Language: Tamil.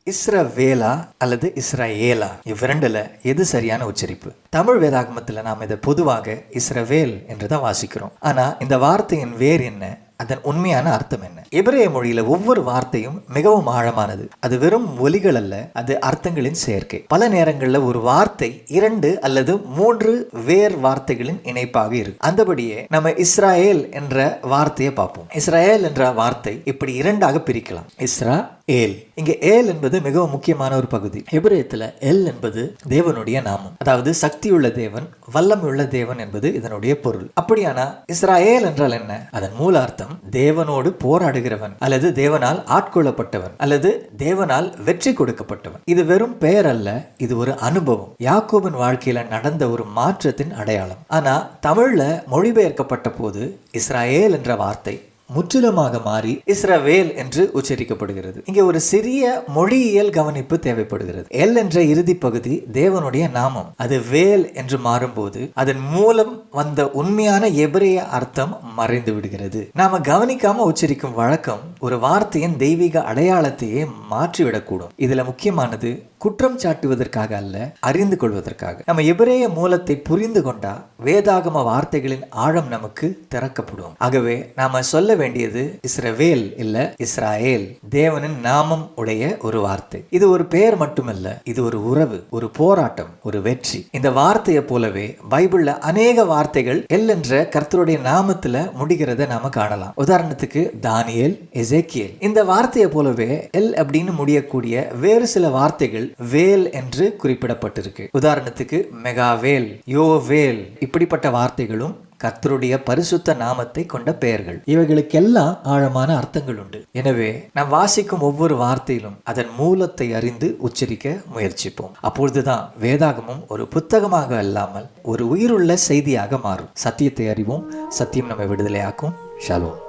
இஸ்ரவேலா அல்லது இஸ்ரேலா, இவ்விரண்டுல எது சரியான உச்சரிப்பு? தமிழ் வேதாகமத்தில் நாம் இதை பொதுவாக இஸ்ரவேல் என்றுதான் வாசிக்கிறோம். ஆனா இந்த வார்த்தையின் வேர் என்ன, அதன் உண்மையான அர்த்தம் என்ன? எபிரேய மொழியில ஒவ்வொரு வார்த்தையும் மிகவும் ஆழமானது. அது வெறும் ஒலிகள் அல்ல, அது அர்த்தங்களின் சேர்க்கை. பல நேரங்களில் ஒரு வார்த்தை 2 அல்லது 3 வேர் வார்த்தைகளின் இணைப்பாக இருக்கு. அந்தபடியே நம்ம இஸ்ராயேல் என்ற வார்த்தையை பார்ப்போம். இஸ்ராயேல் என்ற வார்த்தை இப்படி 2ஆக பிரிக்கலாம். இஸ்ரா ஏல். இங்க ஏல் என்பது மிகவும் முக்கியமான ஒரு பகுதி. எபிரேயத்துல எல் என்பது தேவனுடைய நாமம், அதாவது சக்தியுள்ள தேவன், வல்லமையுள்ள தேவன் என்பது இதனுடைய பொருள். அப்படியானா இஸ்ராயேல் என்றால் என்ன? அதன் மூல அர்த்தம் தேவனோடு போராடுகிறவன், அல்லது தேவனால் ஆட்கொள்ளப்பட்டவன், அல்லது தேவனால் வெற்றி கொடுக்கப்பட்டவன். இது வெறும் பெயர் அல்ல, இது ஒரு அனுபவம், யாக்கோபின் வாழ்க்கையில நடந்த ஒரு மாற்றத்தின் அடையாளம். ஆனா தமிழ்ல மொழிபெயர்க்கப்பட்ட போது இஸ்ராயேல் என்ற வார்த்தை முற்றிலுமாக மாறி இஸ்ரவேல் என்று உச்சரிக்கப்படுகிறது. இங்கே ஒரு சிறிய மொழியியல் கவனிப்பு தேவைப்படுகிறது. எல் என்ற இறுதி பகுதி தேவனுடைய நாமம், அது வேல் என்று மாறும்போது அதன் மூலம் வந்த உண்மையான எபிரேய அர்த்தம் மறைந்து விடுகிறது. நாம கவனிக்காம உச்சரிக்கும் வழக்கம் ஒரு வார்த்தையின் தெய்வீக அடையாளத்தையே மாற்றிவிடக்கூடும். இதுல முக்கியமானது குற்றம் சாட்டுவதற்காக அல்ல, அறிந்து கொள்வதற்காக. நம்ம எபிரேய மூலத்தை புரிந்து கொண்டா வேதாகம வார்த்தைகளின் ஆழம் நமக்கு திறக்கப்படும். ஆகவே நாம சொல்ல வேண்டியது இஸ்ரவேல் இல்ல இஸ்ராயேல், தேவனின் நாமம் உடைய ஒரு வார்த்தை. இது ஒரு பெயர் மட்டுமல்ல, இது ஒரு உறவு, ஒரு போராட்டம், ஒரு வெற்றி. இந்த வார்த்தையை போலவே பைபிள்ல அநேக வார்த்தைகள் எல் என்ற கர்த்தருடைய நாமத்துல முடிகிறத நாம காணலாம். உதாரணத்துக்கு தானியேல், எசேக்கியேல். இந்த வார்த்தையை போலவே எல் அப்படின்னு முடியக்கூடிய வேறு சில வார்த்தைகள் வேல் என்று குறிப்பிடப்பட்டிருக்கு. உதாரணத்துக்கு மெகாவேல், யோவேல். இப்படிப்பட்ட வார்த்தைகளும் கர்த்தருடைய பரிசுத்த நாமத்தை கொண்ட பெயர்கள். இவைகளுக்கெல்லாம் ஆழமான அர்த்தங்கள் உண்டு. எனவே நாம் வாசிக்கும் ஒவ்வொரு வார்த்தையிலும் அதன் மூலத்தை அறிந்து உச்சரிக்க முயற்சிப்போம். அப்பொழுதுதான் வேதாகமும் ஒரு புத்தகமாக அல்லாமல் ஒரு உயிருள்ள செய்தியாக மாறும். சத்தியத்தை அறிவோம், சத்தியம் நம்மை விடுதலையாக்கும். ஷாலோம்.